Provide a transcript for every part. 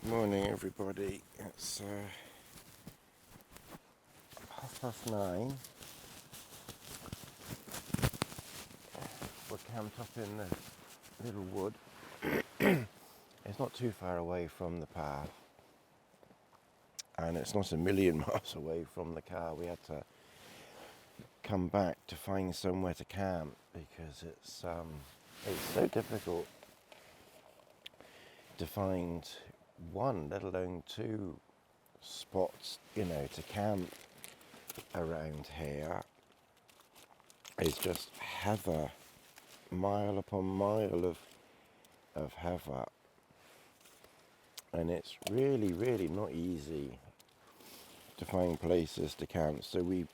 Morning everybody, it's 9:30. We're camped up in the little wood. It's not too far away from the path, and it's not a million miles away from the car. We had to come back to find somewhere to camp because it's so difficult to find one, let alone two spots, to camp around here. It's just heather, mile upon mile of heather, and it's really not easy to find places to camp. So we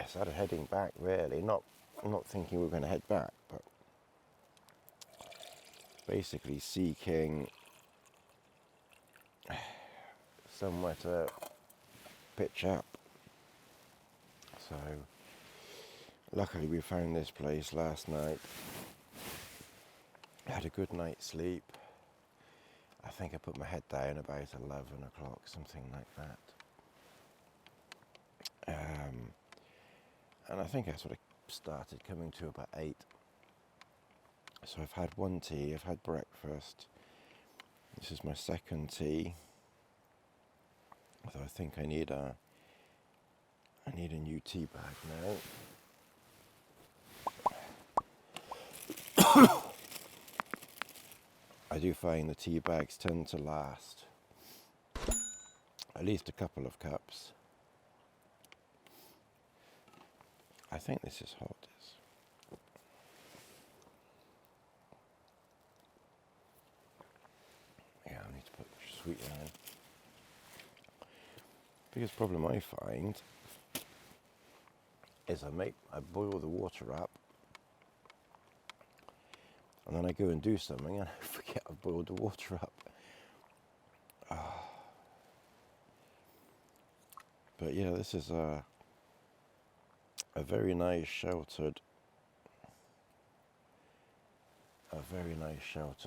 started heading back, really, not thinking we were going to head back, but basically seeking somewhere to pitch up. So luckily we found this place last night. I had a good night's sleep. I think I put my head down about 11 o'clock, something like that. And I think I sort of started coming to about 8. So I've had one tea, I've had breakfast. This is my second tea. Although I think I need a new tea bag now. I do find the tea bags tend to last at least a couple of cups. I think this is hot. Yeah, I need to put sweetener in. Biggest problem I find is I boil the water up, and then I go and do something and I forget I've boiled the water up. But yeah, this is a very nice sheltered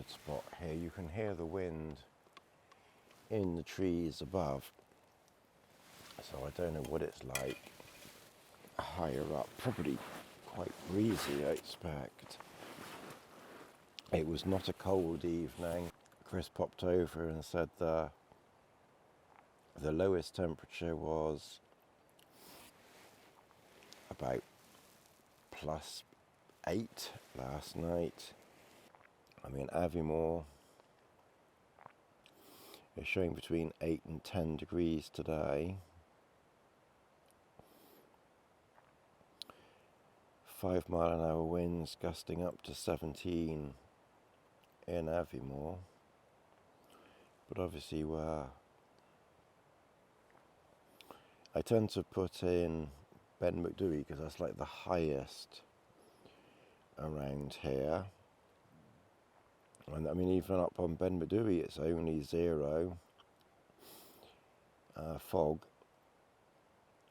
spot here. You can hear the wind in the trees above, so I don't know what it's like higher up. Probably quite breezy, I expect. It was not a cold evening. Chris popped over and said the lowest temperature was about +8 last night. I mean, Aviemore is showing between 8 and 10 degrees today. 5-mile-an-hour winds gusting up to 17 in Aviemore. But obviously I tend to put in Ben McDouey because that's like the highest around here. And I mean, even up on Ben McDouey, it's only 0 fog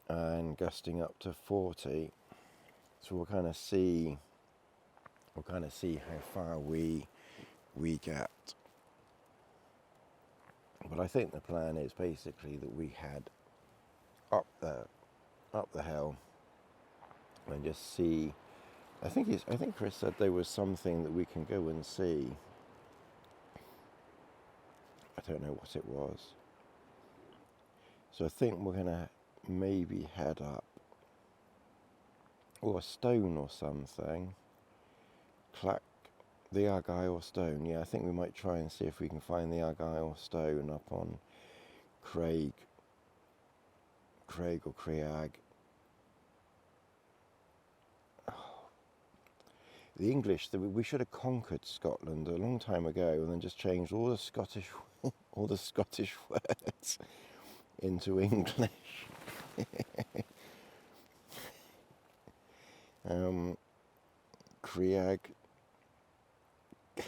and gusting up to 40. So we'll kind of see how far we get. But I think the plan is basically that we head up the hill and just see. I think Chris said there was something that we can go and see. I don't know what it was. So I think we're gonna maybe head up, or a stone or something. The Argyle Stone. Yeah, I think we might try and see if we can find the Argyle Stone up on Craig or Creag. The English, we should have conquered Scotland a long time ago and then just changed all the Scottish words into English. Creag. How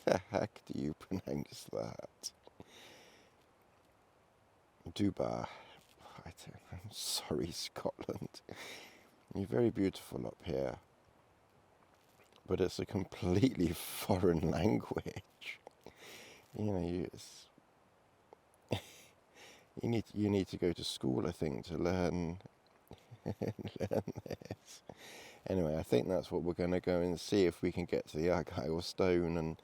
the heck do you pronounce that? Dubar. I'm sorry, Scotland. You're very beautiful up here. but it's a completely foreign language. You know, you need to go to school, I think, to learn learn this. Anyway, I think that's what we're going to go and see, if we can get to the Argyle Stone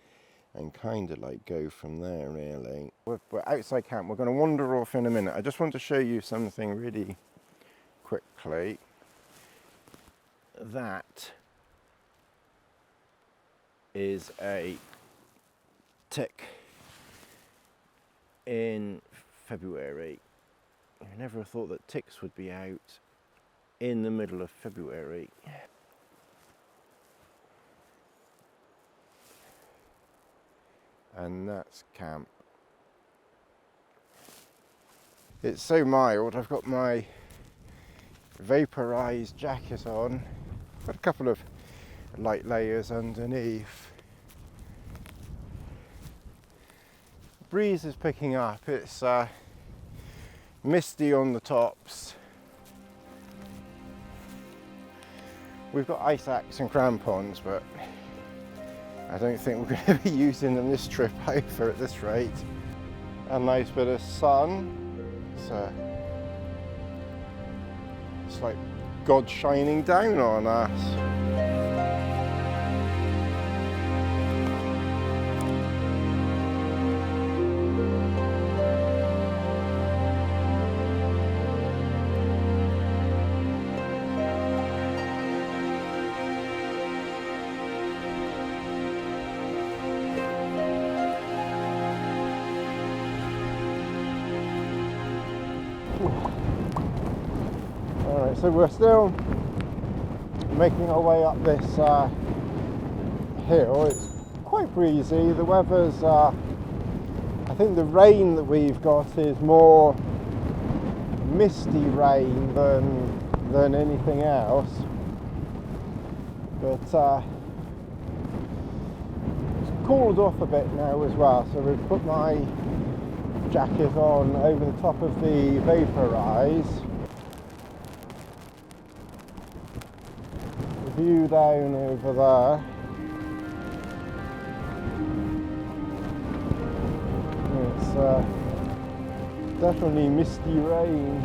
and kind of like go from there, really. We're outside camp. We're going to wander off in a minute. I just want to show you something really quickly. That is a tick in February. I never thought that ticks would be out in the middle of February. And that's camp. It's so mild. I've got my vaporized jacket on. Got a couple of light layers underneath. Breeze is picking up. It's misty on the tops. We've got ice axe and crampons, but I don't think we're going to be using them this trip either at this rate. A nice bit of sun. It's like God shining down on us. Alright, so we're still making our way up this hill. It's quite breezy. The weather's, I think the rain that we've got is more misty rain than anything else. But it's cooled off a bit now as well, so we've put my jacket on over the top of the vaporize. The view down over there. It's definitely misty rain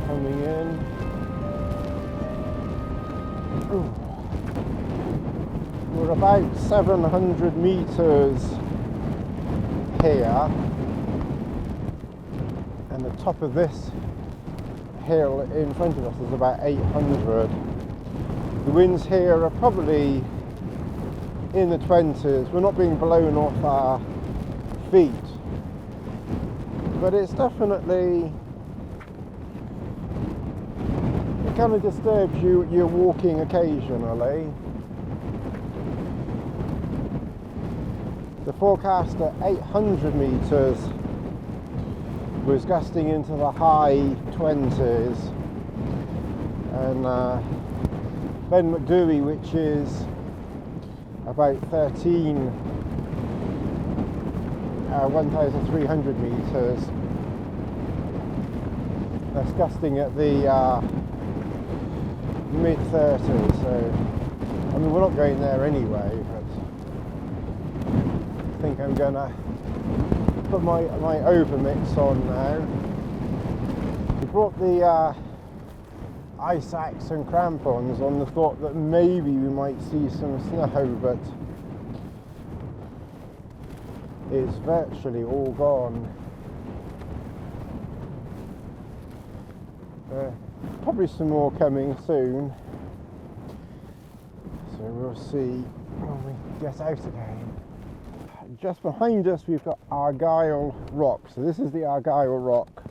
coming in. Ooh. We're about 700 meters here, and the top of this hill in front of us is about 800. The winds here are probably in the 20s. We're not being blown off our feet, but it's definitely, it kind of disturbs you. You're walking occasionally. The forecast at 800 meters was gusting into the high 20s, and Ben McDewey, which is about 1,300 meters, that's gusting at the mid 30s. So I mean, we're not going there anyway, but I think I'm gonna put my overmix on now. We brought the ice axe and crampons on the thought that maybe we might see some snow, but it's virtually all gone. Probably some more coming soon, so we'll see when we get out again. Just behind us we've got Argyle Rock. So this is the Argyle Rock,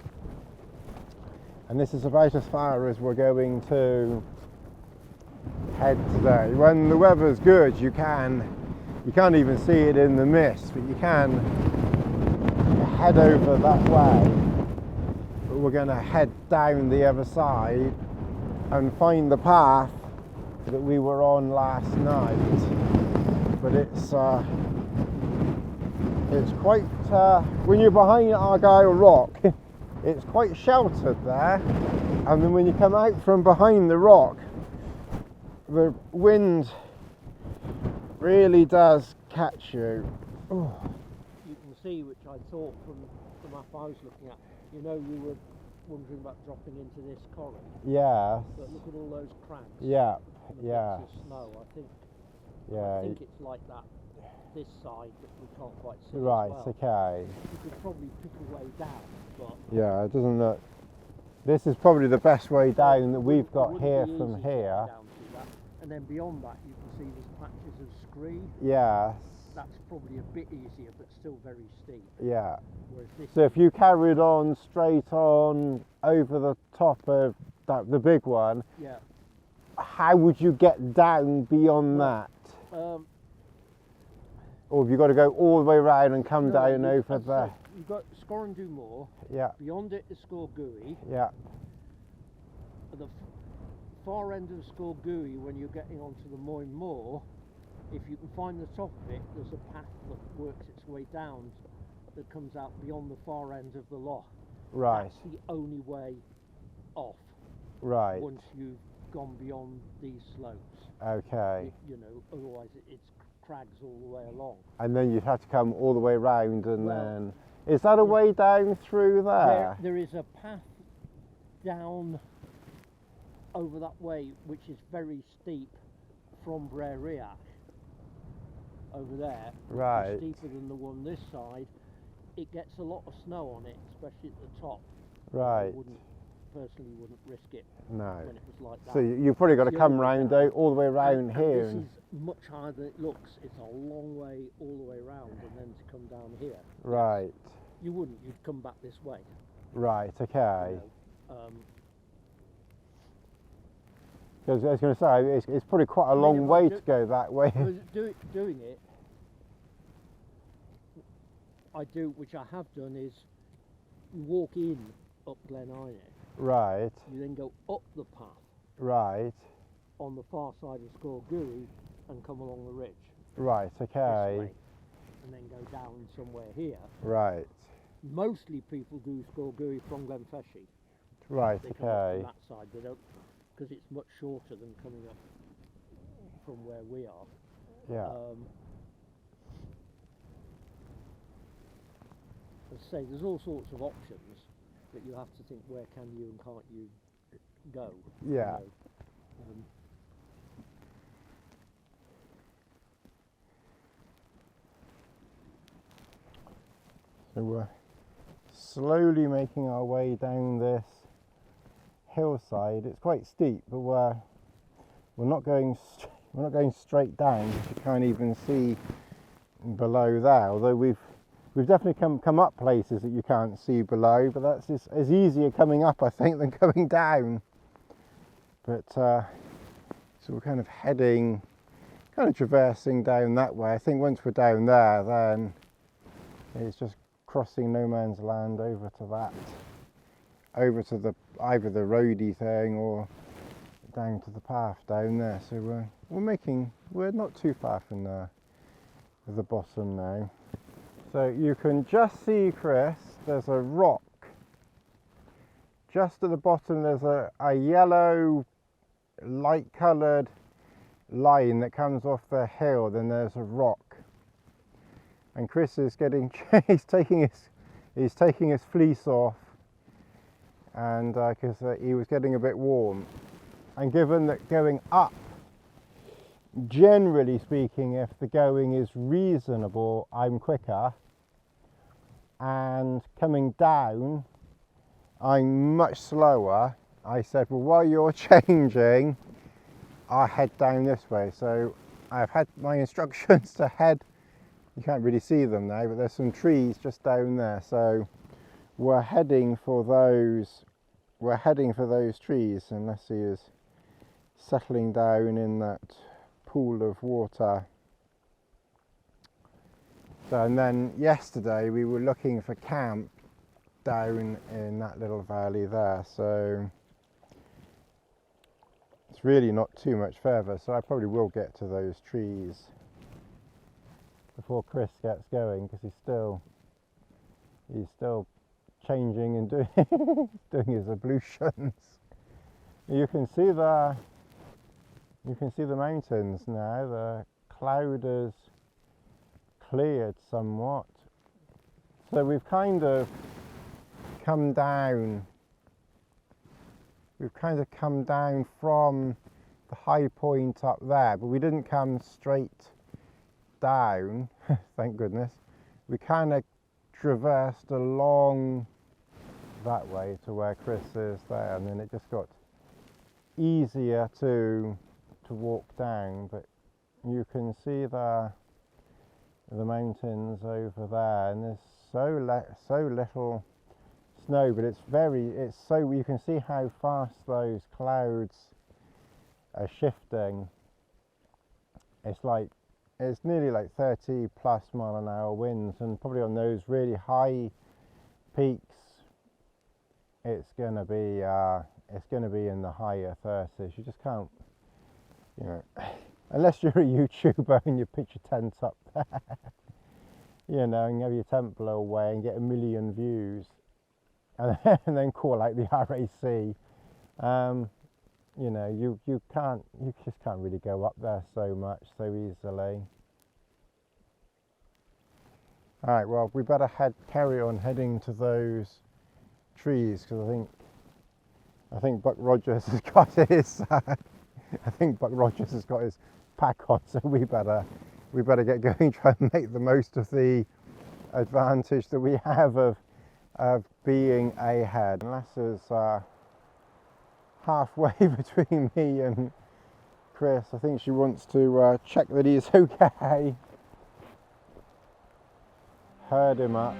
and this is about as far as we're going to head today. When the weather's good, you can't even see it in the mist, but you can head over that way. But we're going to head down the other side and find the path that we were on last night. But it's quite, when you're behind Argyle Rock, it's quite sheltered there, and then when you come out from behind the rock, the wind really does catch you. Oh. You can see, which I thought from the map I was looking at, you know, you were wondering about dropping into this corrie. Yes. But look at all those cracks. Yeah. And the Yeah. bits of snow. I think it's like that. This side that we can't quite see. Right. As well. Okay. You could probably pick a way down, but yeah, it doesn't look. This is probably the best way down that we've got here from here. Down to that. And then beyond that, you can see there's patches of scree. Yes. That's probably a bit easier, but still very steep. Yeah. Whereas this So if you carried on straight on over the top of the big one, yeah. How would you get down beyond that? Or have you got to go all the way around and come down over there? You've got Scoran du Moor. Yeah. Beyond it is Scorgui. Yeah. At the far end of Scorgui, when you're getting onto the Moyne Moor, if you can find the top of it, there's a path that works its way down that comes out beyond the far end of the loch. Right. That's the only way off. Right. Once you've gone beyond these slopes. Okay. You know, otherwise it's crags all the way along. And then you'd have to come all the way round and then... Is that a way down through there? There is a path down over that way, which is very steep from Breriach over there. Right. It's steeper than the one this side. It gets a lot of snow on it, especially at the top. Right. Personally wouldn't risk it. No. When it was like that. So you've probably got to come round out all the way round here. This is much higher than it looks. It's a long way all the way round and then to come down here. Right. You wouldn't. You'd come back this way. Right. Okay. You know, Because I was going to say, it's probably quite a long way to go that way. Doing it, which I have done, is you walk in up Glen Inagh. Right. You then go up the path. Right. On the far side of Scorgui and come along the ridge. Right. Okay. This way, and then go down somewhere here. Right. Mostly people do Scorgui from Glenfeshie. Right. They come up Okay. from that side. They don't, because it's much shorter than coming up from where we are. Yeah. As I say, there's all sorts of options, but you have to think, where can you and can't you go? Yeah. You know? So we're slowly making our way down this hillside. It's quite steep, but we're not going straight down. You can't even see below there. Although we've definitely come up places that you can't see below, but that's just as easier coming up, I think, than coming down. But so we're kind of traversing down that way. I think once we're down there, then it's just crossing no man's land over to either the roady thing or down to the path down there. So we're not too far from the bottom now. So you can just see, Chris, there's a rock just at the bottom. There's a yellow light coloured line that comes off the hill. Then there's a rock, and Chris is he's taking his fleece off, and because he was getting a bit warm. And given that going up, generally speaking, if the going is reasonable, I'm quicker, and coming down I'm much slower. I said, well, while you're changing, I'll head down this way. So I've had my instructions to head, you can't really see them now, but there's some trees just down there, so we're heading for those trees, unless he is settling down in that pool of water. So, and then yesterday we were looking for camp down in that little valley there, so it's really not too much further, so I probably will get to those trees before Chris gets going, because he's still changing and doing his ablutions. You can see You can see the mountains now. The cloud has cleared somewhat. So we've kind of come down. We've kind of come down from the high point up there, but we didn't come straight down, thank goodness. We kind of traversed along that way to where Chris is there, and then it just got easier to walk down. But you can see the mountains over there, and there's so little snow, but it's so you can see how fast those clouds are shifting. It's nearly like 30 plus mile an hour winds, and probably on those really high peaks it's going to be in the higher 30s. You just can't, you know, unless you're a YouTuber and you pitch your tent up there, you know, and have your tent blow away and get 1 million views, and then call out the RAC. You know, you just can't really go up there so easily. All right, well, we better carry on heading to those trees, because I think Buck Rogers has got his pack on, so we better get going, try and make the most of the advantage that we have of being ahead. Unless there's halfway between me and Chris. I think she wants to check that he's okay. Herd him up.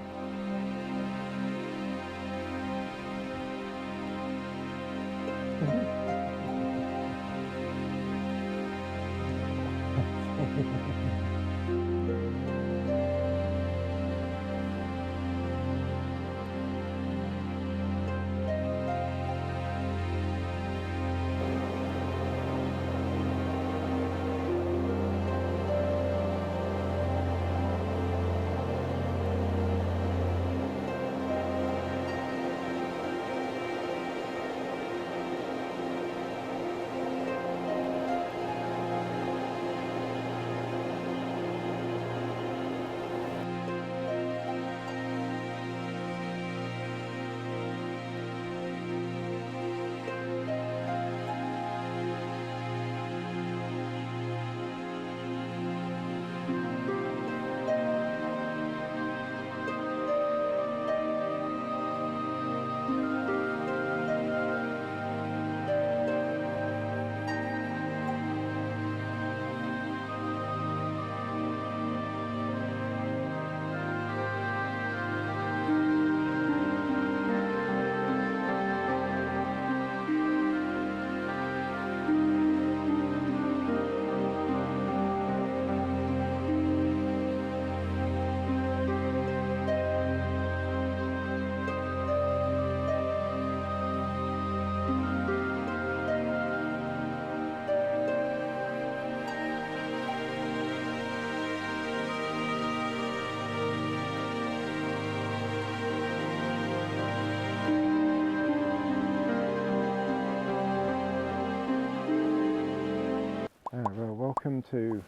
Well, welcome to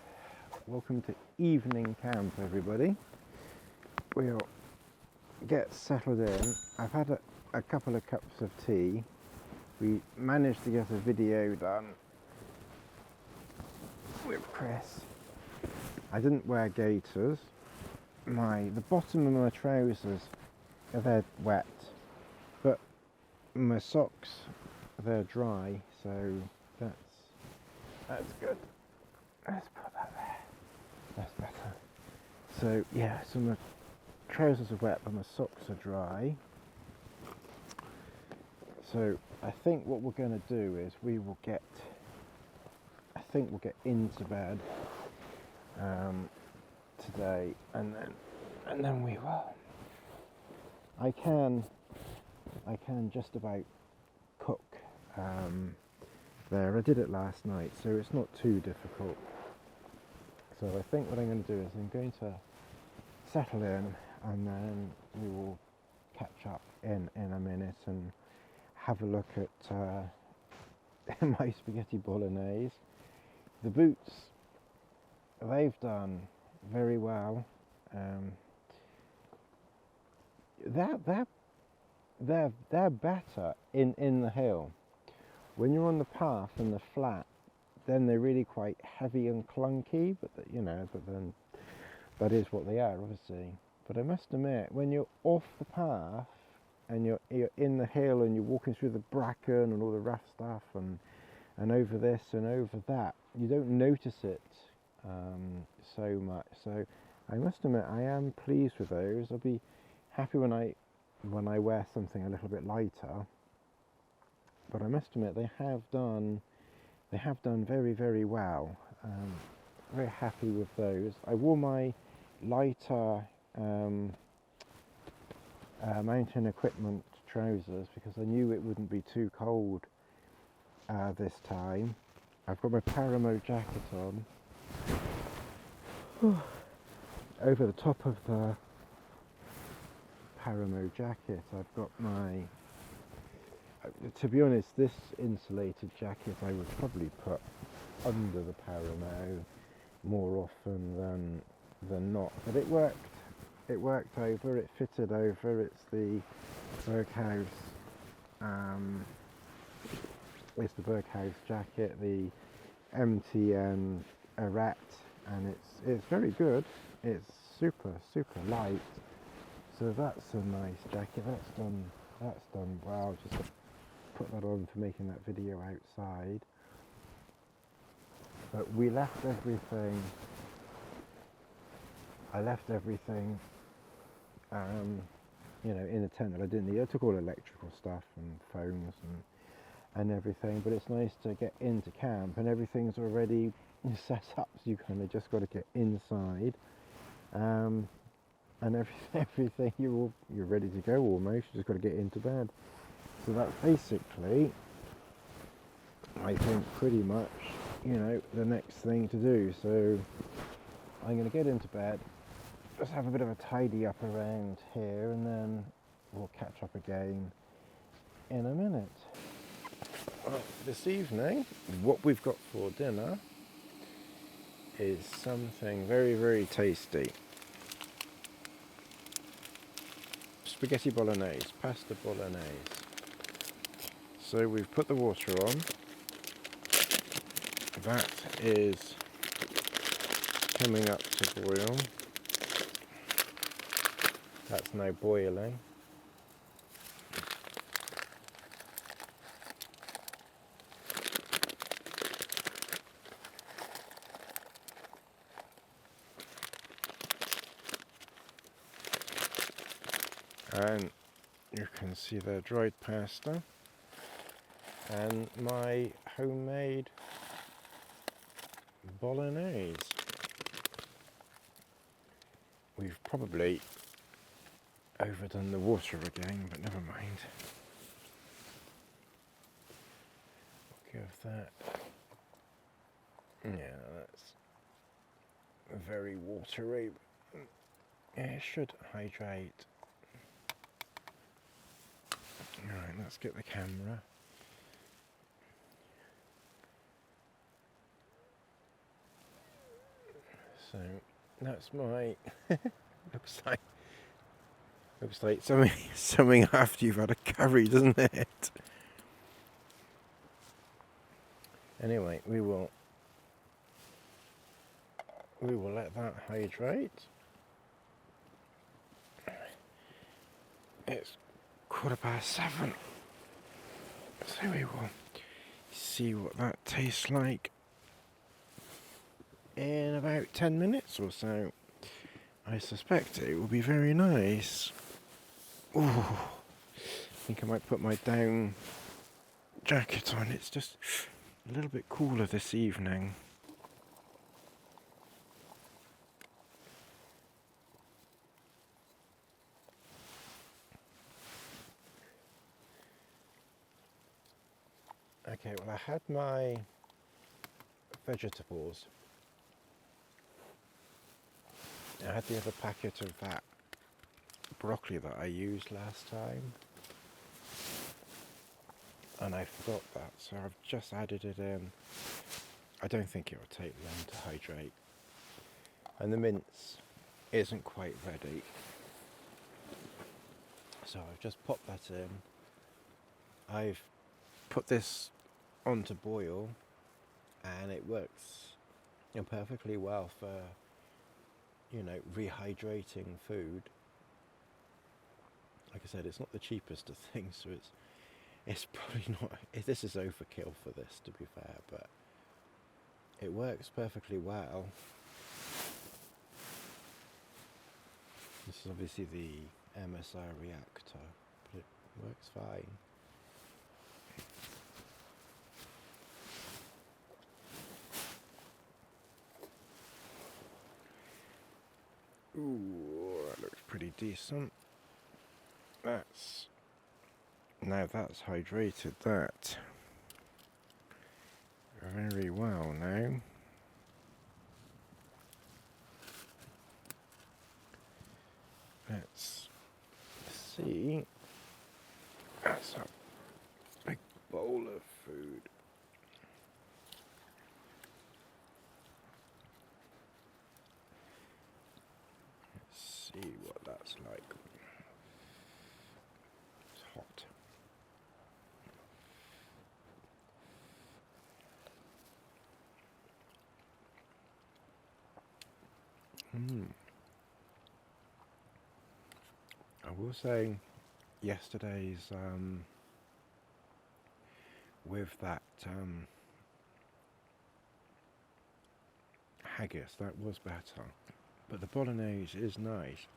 evening camp, everybody. We'll get settled in. I've had a couple of cups of tea. We managed to get a video done with Chris. I didn't wear gaiters. The bottom of my trousers, they're wet, but my socks, they're dry, so that's good. Let's put that there. That's better. So yeah, so my trousers are wet, but my socks are dry. So I think what we're going to do is we'll get into bed today, and then we will. I can just about cook there. I did it last night, so it's not too difficult. So I think what I'm going to do is I'm going to settle in, and then we will catch up in a minute and have a look at my spaghetti bolognese. the boots, they've done very well. They're better in the hill. When you're on the path and the flat, then they're really quite heavy and clunky. But but then that is what they are, obviously. But I must admit, when you're off the path and you're in the hill and you're walking through the bracken and all the rough stuff and over this and over that, you don't notice it so much. So I must admit, I am pleased with those. I'll be happy when I wear something a little bit lighter. But I must admit, they have done very, very well. Very happy with those. I wore my lighter mountain equipment trousers because I knew it wouldn't be too cold this time. I've got my Paramo jacket on. Over the top of the Paramo jacket, I've got my, to be honest, this insulated jacket I would probably put under the Paramo more often than not, but it worked over, it fitted over. It's the Berghaus jacket, the MTN Eret, and it's very good. It's super light, so that's a nice jacket. That's done well. Just put that on for making that video outside. But we left everything. I left everything, in the tent that I didn't need. I took all electrical stuff and phones and everything. But it's nice to get into camp and everything's already set up. So you kind of just got to get inside, and everything you're ready to go almost. You just got to get into bed. So that's basically, I think, pretty much, the next thing to do. So I'm going to get into bed, just have a bit of a tidy up around here, and then we'll catch up again in a minute. Right, this evening, what we've got for dinner is something very, very tasty. Spaghetti bolognese, pasta bolognese. So we've put the water on. That is coming up to boil. That's now boiling. And you can see the dried pasta and my homemade bolognese. We've probably overdone the water again, but never mind. We'll give that. Yeah, that's very watery. Yeah, it should hydrate. Alright, let's get the camera. So that's my looks like something after you've had a curry, doesn't it? Anyway, we will let that hydrate. It's 7:15, so we will see what that tastes like in about 10 minutes or so. I suspect it will be very nice. Ooh, I think I might put my down jacket on. It's just a little bit cooler this evening. Okay, well, I had my vegetables. I had the other packet of that broccoli that I used last time, and I forgot that, so I've just added it in. I don't think it will take long to hydrate. And the mince isn't quite ready. So I've just popped that in. I've put this on to boil, and it works perfectly well for, you know, rehydrating food. Like I said, it's not the cheapest of things, so it's probably not. This is overkill for this, to be fair, but it works perfectly well. This is obviously the MSI reactor, but it works fine. Ooh, that looks pretty decent. Now that's hydrated that very well now. Let's see. That's a big bowl of food. Let's see what that's like. It's hot. I will say, yesterday's with that haggis, that was better, but the bolognese is nice.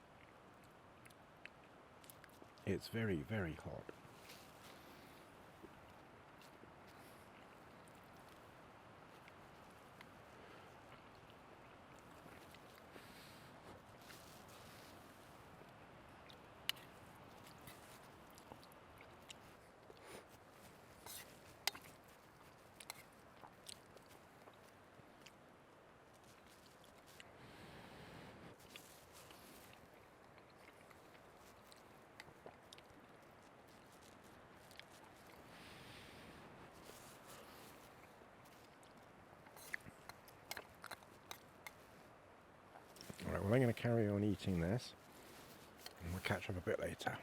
It's very, very hot. Alright, well, I'm going to carry on eating this, and we'll catch up a bit later.